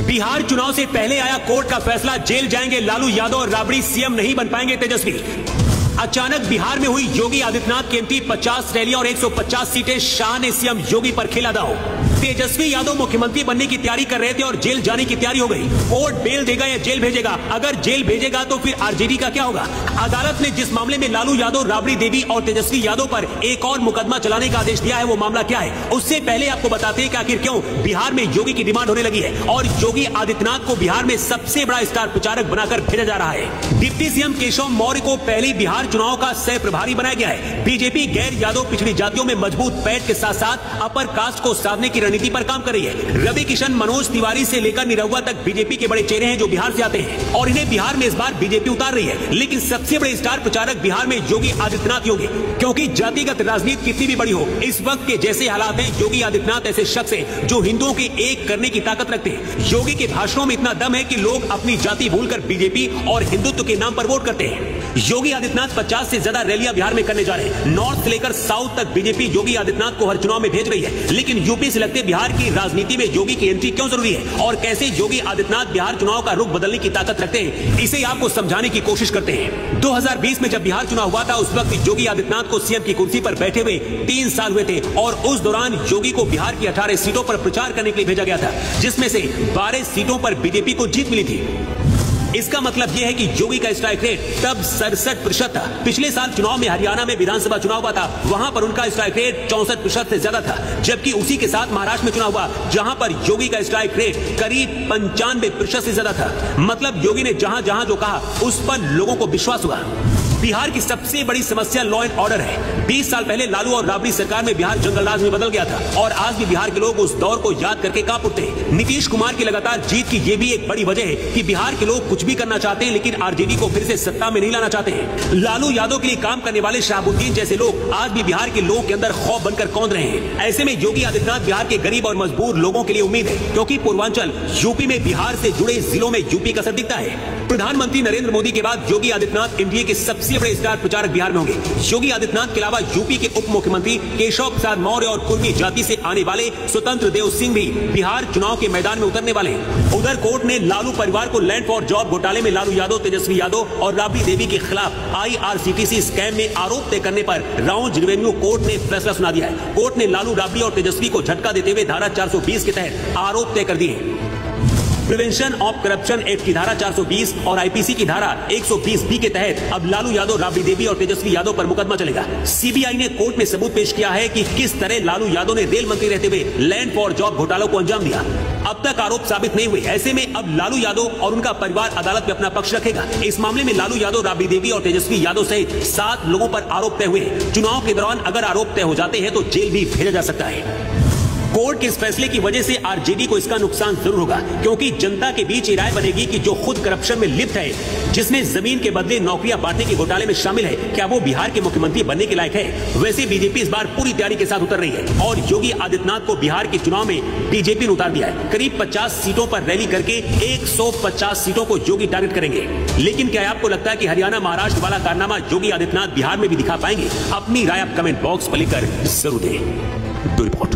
बिहार चुनाव से पहले आया कोर्ट का फैसला, जेल जाएंगे लालू यादव और राबड़ी, सीएम नहीं बन पाएंगे तेजस्वी। अचानक बिहार में हुई योगी आदित्यनाथ की एंट्री, 50 रैलियां और 150 सीटें, शाह ने सीएम योगी पर खेला दांव। तेजस्वी यादव मुख्यमंत्री बनने की तैयारी कर रहे थे और जेल जाने की तैयारी हो गई। कोर्ट बेल देगा या जेल भेजेगा? अगर जेल भेजेगा तो फिर आरजेडी का क्या होगा? अदालत ने जिस मामले में लालू यादव, राबड़ी देवी और तेजस्वी यादव पर एक और मुकदमा चलाने का आदेश दिया है, वो मामला क्या है? उससे पहले आपको बताते हैं कि आखिर क्यों बिहार में योगी की डिमांड होने लगी है और योगी आदित्यनाथ को बिहार में सबसे बड़ा स्टार प्रचारक बनाकर भेजा जा रहा है। डिप्टी सीएम केशव मौर्य को पहले बिहार चुनाव का सह प्रभारी बनाया गया है। बीजेपी गैर यादव पिछड़ी जातियों में मजबूत पैठ के साथ साथ अपर कास्ट को साधने की रणनीति पर काम कर रही है। रवि किशन, मनोज तिवारी से लेकर निरहुआ तक बीजेपी के बड़े चेहरे हैं जो बिहार से आते हैं और इन्हें बिहार में इस बार बीजेपी उतार रही है। लेकिन सबसे बड़े स्टार प्रचारक बिहार में योगी आदित्यनाथ होंगे, क्योंकि जातिगत राजनीति कितनी भी बड़ी हो, इस वक्त के जैसे हालात हैं, योगी आदित्यनाथ ऐसे शख्स हैं जो हिंदुओं की एक करने की ताकत रखते हैं। योगी के भाषणों में इतना दम है कि लोग अपनी जाति भूलकर बीजेपी और हिंदुत्व के नाम पर वोट करते हैं। योगी आदित्यनाथ 50 से ज्यादा रैलियां बिहार में करने जा रहे हैं। नॉर्थ से लेकर साउथ तक बीजेपी योगी आदित्यनाथ को हर चुनाव में भेज रही है। लेकिन यूपी से लगते बिहार की राजनीति में योगी की एंट्री क्यों जरूरी है और कैसे योगी आदित्यनाथ बिहार चुनाव का रुख बदलने की ताकत रखते हैं, इसे आपको समझाने की कोशिश करते हैं। 2020 में जब बिहार चुनाव हुआ था, उस वक्त योगी आदित्यनाथ को सीएम की कुर्सी पर बैठे हुए 3 साल हुए थे और उस दौरान योगी को बिहार की 18 सीटों पर प्रचार करने के लिए भेजा गया था, जिसमें से 12 सीटों पर बीजेपी को जीत मिली थी। इसका मतलब यह है कि योगी का स्ट्राइक रेट तब 67% था। पिछले साल चुनाव में हरियाणा में विधानसभा चुनाव हुआ था, वहां पर उनका स्ट्राइक रेट 64% से ज्यादा था, जबकि उसी के साथ महाराष्ट्र में चुनाव हुआ जहां पर योगी का स्ट्राइक रेट करीब 95% से ज्यादा था। मतलब योगी ने जहां जहां जो कहा उस पर लोगों को विश्वास हुआ। बिहार की सबसे बड़ी समस्या लॉ एंड ऑर्डर है। 20 साल पहले लालू और राबड़ी सरकार में बिहार जंगल राज में बदल गया था और आज भी बिहार के लोग उस दौर को याद करके कांप उठते हैं। नीतीश कुमार की लगातार जीत की ये भी एक बड़ी वजह है कि बिहार के लोग कुछ भी करना चाहते हैं, लेकिन आरजेडी को फिर से सत्ता में नहीं लाना चाहते हैं। लालू यादव के लिए काम करने वाले शहाबुद्दीन जैसे लोग आज भी बिहार के लोगों के अंदर खौफ बनकर कौंध रहे हैं। ऐसे में योगी आदित्यनाथ बिहार के गरीब और मजबूर लोगों के लिए उम्मीद है, क्योंकि पूर्वांचल यूपी में बिहार से जुड़े जिलों में यूपी का असर दिखता है। प्रधानमंत्री नरेंद्र मोदी के बाद योगी आदित्यनाथ एनडीए के सबसे बड़े स्टार प्रचारक बिहार में होंगे। योगी आदित्यनाथ के अलावा यूपी के उप मुख्यमंत्री केशव प्रसाद मौर्य और कुर्मी जाति से आने वाले स्वतंत्र देव सिंह भी बिहार चुनाव के मैदान में उतरने वाले हैं। उधर कोर्ट ने लालू परिवार को लैंड फॉर जॉब घोटाले में लालू यादव, तेजस्वी यादव और राबड़ी देवी के खिलाफ IRCTC स्कैम में आरोप तय करने पर राउंड रेवेन्यू कोर्ट ने फैसला सुना दिया है। कोर्ट ने लालू, राबड़ी और तेजस्वी को झटका देते हुए धारा 420 के तहत आरोप तय कर दिए। प्रिवेंशन ऑफ करप्शन एक्ट की धारा 420 और आईपीसी की धारा 120B के तहत अब लालू यादव, राबड़ी देवी और तेजस्वी यादव पर मुकदमा चलेगा। सीबीआई ने कोर्ट में सबूत पेश किया है कि किस तरह लालू यादव ने रेल मंत्री रहते हुए लैंड फॉर जॉब घोटालों को अंजाम दिया। अब तक आरोप साबित नहीं हुए। ऐसे में अब लालू यादव और उनका परिवार अदालत में अपना पक्ष रखेगा। इस मामले में लालू यादव, राबड़ी देवी और तेजस्वी यादव सहित 7 लोगों पर आरोप तय हुए। चुनाव के दौरान अगर आरोप तय हो जाते हैं तो जेल भी भेजा जा सकता है। कोर्ट के इस फैसले की वजह से आरजेडी को इसका नुकसान जरूर होगा, क्योंकि जनता के बीच ये राय बनेगी कि जो खुद करप्शन में लिप्त है, जिसने जमीन के बदले नौकरियां बांटने के घोटाले में शामिल है, क्या वो बिहार के मुख्यमंत्री बनने के लायक है? वैसे बीजेपी इस बार पूरी तैयारी के साथ उतर रही है और योगी आदित्यनाथ को बिहार के चुनाव में बीजेपी ने उतार दिया है। करीब 50 सीटों पर रैली करके 150 सीटों को योगी टारगेट करेंगे। लेकिन क्या आपको लगता है कि हरियाणा, महाराष्ट्र वाला कारनामा योगी आदित्यनाथ बिहार में भी दिखा पाएंगे? अपनी राय आप कमेंट बॉक्स पर लिखकर जरूर दें।